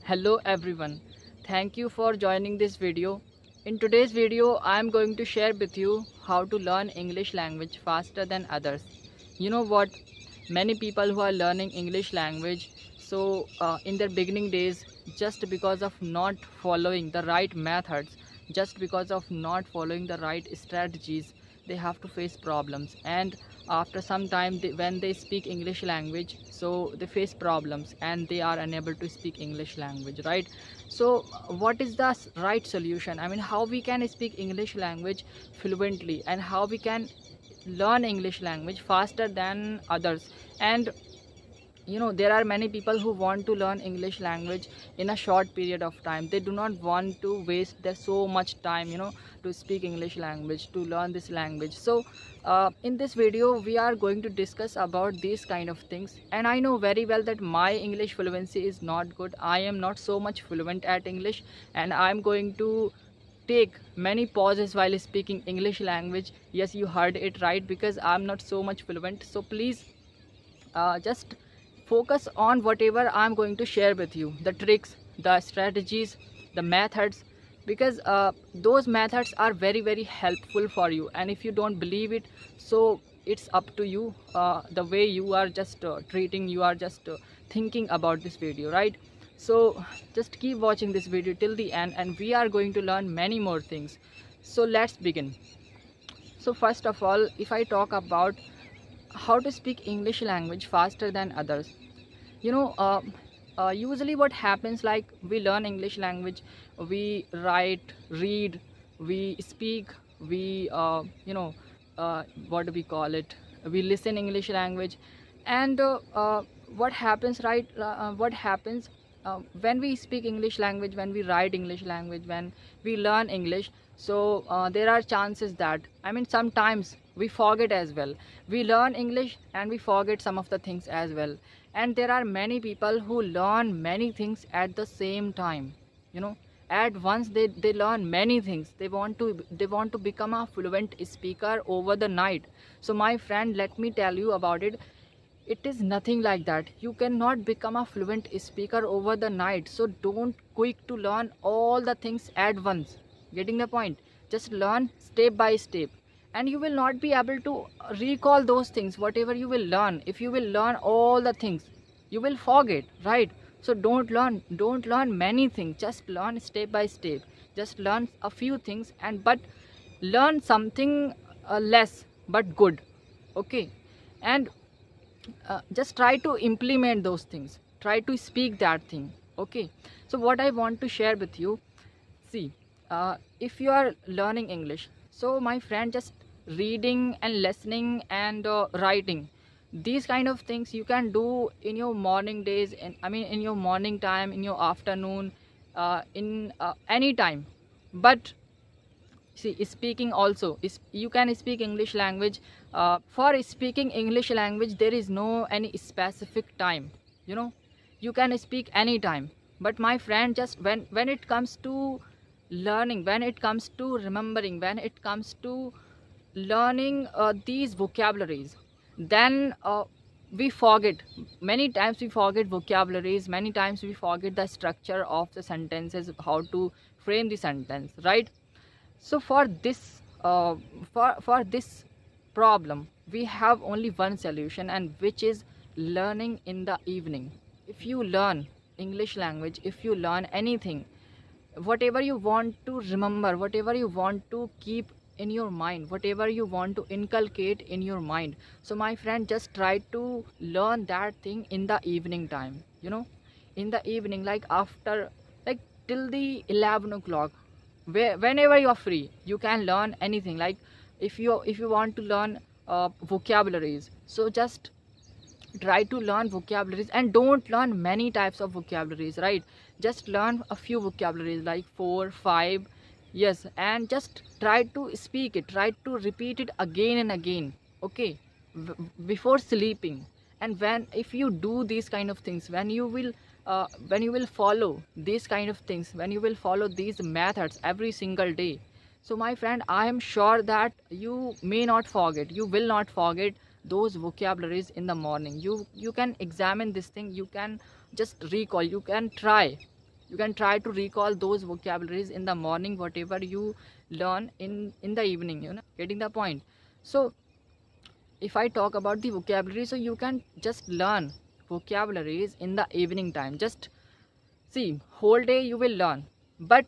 Hello everyone, thank you for joining this video. In today's video I am going to share with you how to learn English language faster than others. You know what, many people who are learning English language, in their beginning days, just because of not following the right methods, just because of not following the right strategies, they have to face problems. And after some time, when they speak English language, so they face problems and they are unable to speak English language, right? So what is the right solution? I mean, how we can speak English language fluently and how we can learn English language faster than others? And there are many people who want to learn English language in a short period of time. They do not want to waste their so much time, to speak English language, to learn this language. So in this video we are going to discuss about these kind of things. And I know very well that my English fluency is not good. I am not so much fluent at English, and I am going to take many pauses while speaking English language. Yes, you heard it right, because I'm not so much fluent. So please just focus on whatever I'm going to share with you, the tricks, the strategies, the methods, because those methods are very very helpful for you. And if you don't believe it, so it's up to you, the way you are just treating, you are just thinking about this video, right? So just keep watching this video till the end, and we are going to learn many more things. So let's begin. So first of all, if I talk about how to speak English language faster than others, you know uh, usually what happens, like, we learn English language, we write, read, we speak, we what do we call it, we listen English language. And what happens, right? What happens when we speak English language, when we write English language, when we learn English? So there are chances that, I mean, sometimes we forget as well. We learn English and we forget some of the things as well. And there are many people who learn many things at the same time, at once. They learn many things. They want to become a fluent speaker over the night. So my friend, let me tell you about it. It is nothing like that. You cannot become a fluent speaker over the night. So don't quick to learn all the things at once. Getting the point? Just learn step by step, and you will not be able to recall those things. Whatever you will learn, if you will learn all the things, you will forget, right? So don't learn many things. Just learn step by step. Just learn a few things, but learn something less but good. Okay? And just try to implement those things, try to speak that thing. Okay? So what I want to share with you, see, if you are learning English, so my friend, just reading and listening and writing, these kind of things you can do in your morning days, and I mean in your morning time, in your afternoon, in any time. But see, speaking also is, you can speak English language. For speaking English language, there is no any specific time, you know you can speak anytime. But my friend, just when it comes to learning, when it comes to remembering, when it comes to learning these vocabularies, then we forget. Many times we forget vocabularies, many times we forget the structure of the sentences, how to frame the sentence, right? So for this problem, we have only one solution, and which is learning in the evening. If you learn English language, if you learn anything, whatever you want to remember, whatever you want to keep in your mind, whatever you want to inculcate in your mind, so my friend, just try to learn that thing in the evening time, in the evening, like after, like till the 11 o'clock, whenever you are free, you can learn anything. Like, if you want to learn vocabularies, so just try to learn vocabularies, and don't learn many types of vocabularies, right? Just learn a few vocabularies, like 4 5. Yes, and just try to speak it, try to repeat it again and again. Okay? Before sleeping. And when, if you do these kind of things, when you will follow these kind of things, when you will follow these methods every single day, so my friend, I am sure that you may not forget, you will not forget those vocabularies in the morning. You can examine this thing, you can just recall, you can try. You can try to recall those vocabularies in the morning, whatever you learn in the evening, getting the point. So if I talk about the vocabulary, so you can just learn vocabularies in the evening time. Just see, whole day you will learn, but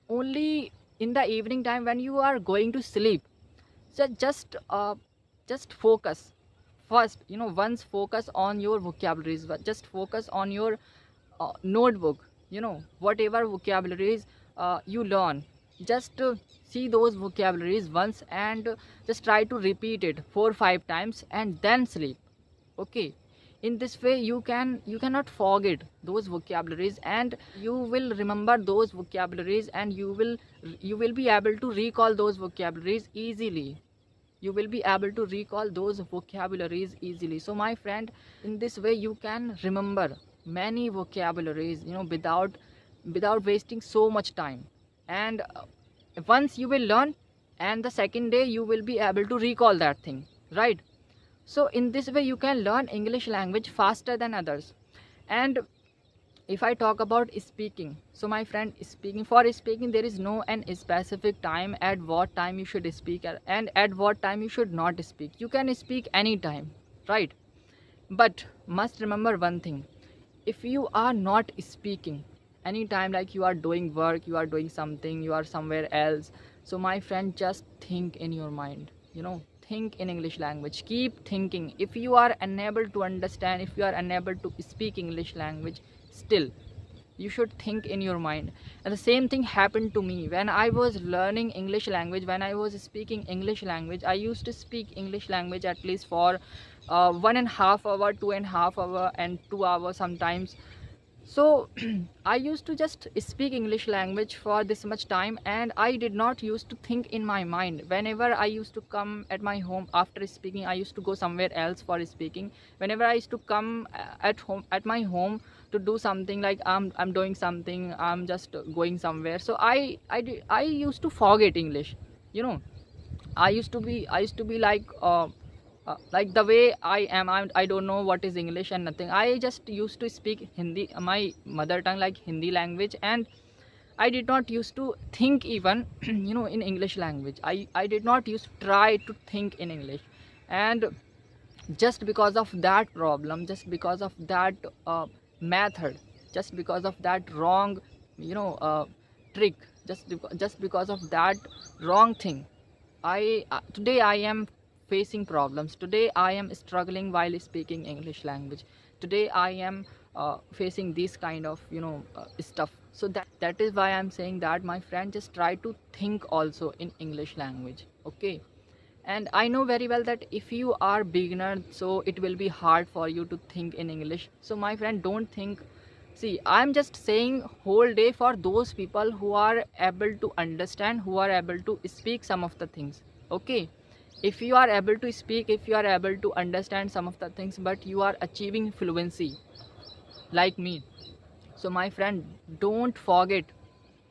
only in the evening time when you are going to sleep. So just focus first, once focus on your vocabularies, but just focus on your notebook, whatever vocabularies you learn. Just see those vocabularies once, and just try to repeat it 4 5 times and then sleep. Okay, in this way you cannot forget those vocabularies, and you will remember those vocabularies, and you will be able to recall those vocabularies easily. You will be able to recall those vocabularies easily. So my friend, in this way you can remember many vocabularies, without wasting so much time. And once you will learn, and the second day you will be able to recall that thing, right? So in this way you can learn English language faster than others. And if I talk about speaking, so my friend, for speaking there is no an specific time at what time you should speak, and at what time you should not speak. You can speak anytime, right? But must remember one thing: if you are not speaking anytime, like you are doing work, you are doing something, you are somewhere else, so my friend, just think in your mind, think in English language. Keep thinking. If you are unable to understand, if you are unable to speak English language, still you should think in your mind. And the same thing happened to me when I was learning English language. When I was speaking English language, I used to speak English language at least for 1.5 hour, 2.5 hour, and 2 hours sometimes. So I used to just speak English language for this much time, and I did not used to think in my mind. Whenever I used to come at my home after speaking, I used to go somewhere else for speaking. Whenever I used to come at my home to do something, like I'm doing something, I'm just going somewhere, so I used to forget English. I used to be like the way I am. I don't know what is English and nothing. I just used to speak Hindi, my mother tongue, like Hindi language, and I did not used to think even in English language. I did not used to try to think in English. And just because of that problem, just because of that method, just because of that wrong trick, just because of that wrong thing, I today I am facing problems. Today I am struggling while speaking English language. Today I am facing this kind of stuff. So that is why I'm saying that, my friend, just try to think also in English language. Okay. And I know very well that if you are beginner, so it will be hard for you to think in English. So my friend, don't think. See, I'm just saying whole day for those people who are able to understand, who are able to speak some of the things. Okay. If you are able to speak, if you are able to understand some of the things, but you are achieving fluency like me, so my friend, don't forget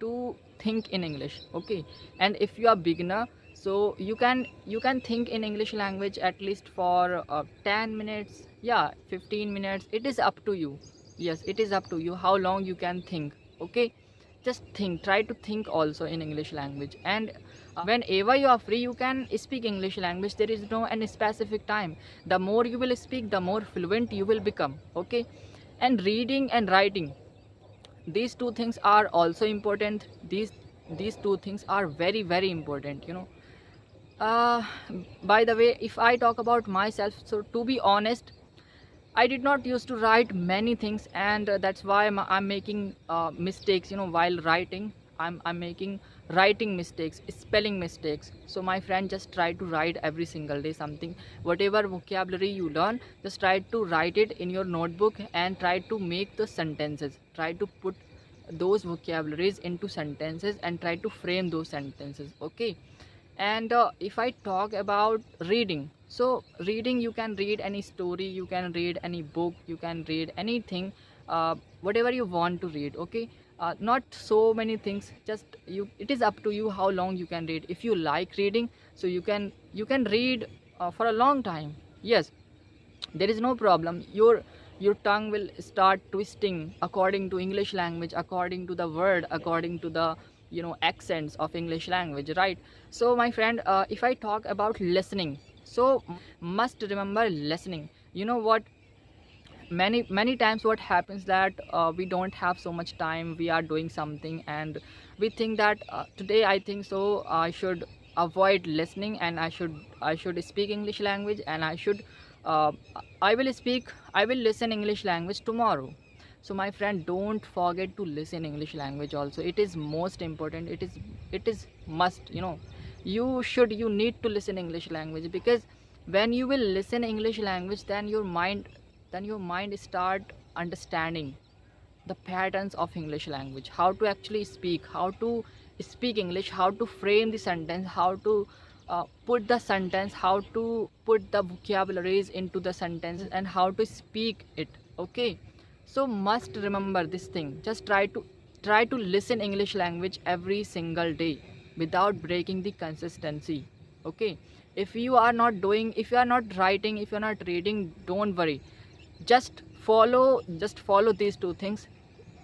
to think in English. Okay. And if you are beginner, so you can think in English language at least for 10 minutes, yeah, 15 minutes. It is up to you. Yes, it is up to you how long you can think. Okay. Just think, try to think also in English language. And whenever you are free, you can speak English language. There is no any specific time. The more you will speak, the more fluent you will become. Okay. And reading and writing, these two things are also important. These two things are very, very important. By the way, if I talk about myself, so to be honest, I did not used to write many things, and that's why I'm making mistakes. While writing, I'm making writing mistakes, spelling mistakes. So my friend, just try to write every single day something. Whatever vocabulary you learn, just try to write it in your notebook and try to make the sentences. Try to put those vocabularies into sentences and try to frame those sentences. Okay. And if I talk about reading, so reading, you can read any story, you can read any book, you can read anything, whatever you want to read. Okay. Not so many things, just it is up to you how long you can read. If you like reading, so you can read for a long time. Yes, there is no problem. your tongue will start twisting according to English language, according to the word, according to the accents of English language, right? So my friend, if I talk about listening, so must remember listening. You know what, many times what happens that we don't have so much time, we are doing something and we think that today I think so I should avoid listening and I should speak English language, and uh, I will listen English language tomorrow. So my friend, don't forget to listen English language also. It is most important. It is must, you need to listen English language, because when you will listen English language, then your mind start understanding the patterns of English language, how to actually speak, how to speak English, how to frame the sentence, how to put the sentence, how to put the vocabularies into the sentence, and how to speak it. Okay, so must remember this thing. Just try to listen English language every single day without breaking the consistency. Okay, if you are not writing, if you are not reading, don't worry. Just follow these two things: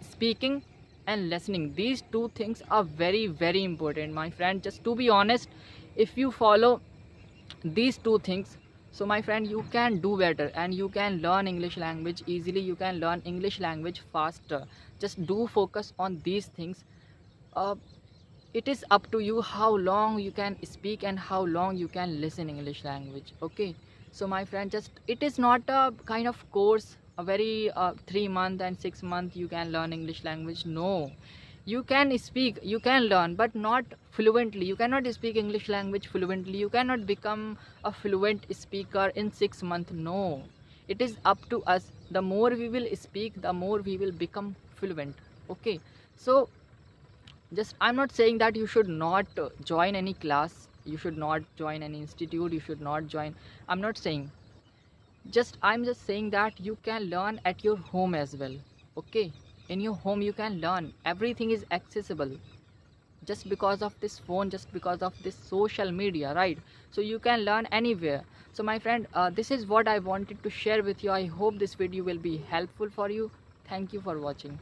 speaking and listening. These two things are very very important, my friend. Just to be honest, if you follow these two things, so my friend, you can do better and you can learn English language easily, you can learn English language faster. Just do focus on these things. uh, it is up to you how long you can speak and how long you can listen English language. Okay, so my friend, just it is not a kind of course, a very 3 month and 6 month you can learn English language. No, you can speak, you can learn, but not fluently. You cannot speak English language fluently, you cannot become a fluent speaker in 6 months. No, it is up to us. The more we will speak, the more we will become fluent. Okay, so just I'm not saying that you should not join any class, you should not join any institute, you should not join. I'm just saying that you can learn at your home as well. Okay, in your home you can learn. Everything is accessible just because of this phone, just because of this social media, right? So you can learn anywhere. So my friend, this is what I wanted to share with you. I hope this video will be helpful for you. Thank you for watching.